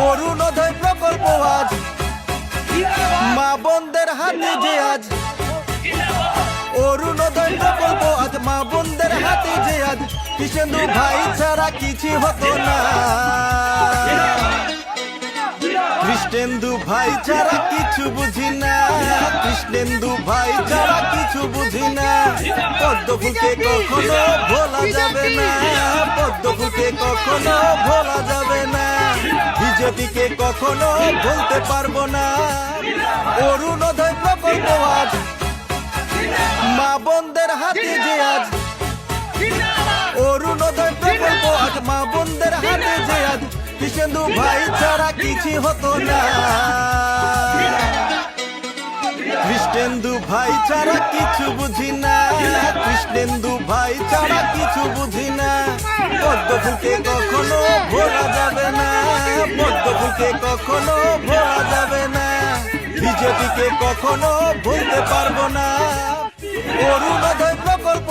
অরুণোদয় প্রকল্প আজ মা বোনদের হাতে যে আজ, অরুণোদয় প্রকল্প আজ মা বোনদের হাতে যে আজ, কৃষ্ণেন্দু ভাই ছাড়া কিছু হতো না, কৃষ্ণেন্দু ভাই ছাড়া কিছু বুঝি না, কৃষ্ণেন্দু ভাই ছাড়া কিছু বুঝি না। পদ্ম ফুলকে কখনো ভোলা যাবে না, পদ্ম ফুলকে কখনো ভোলা যাবে না, বিজেপিকে কখনো ভুলতে পারবো না। অরুণোদয় প্রকল্প আজ মা বোনদের হাতে যে আজ, অরুণোদয় প্রকল্প আজ মা বোনদের হাতে যে আজ, কৃষ্ণেন্দু ভাই ছাড়া কিছু হতো না, কৃষ্ণেন্দু ভাই ছাড়া কিছু বুঝি না, কৃষ্ণেন্দু ভাই ছাড়া কিছু বুঝি না। পদ্ম ফুলকে কখনো ভোলা যাবে না, পদ্ম ফুলকে কখনো ভোলা যাবে না, বিজেপিকে কখনো ভুলতে পারবো না।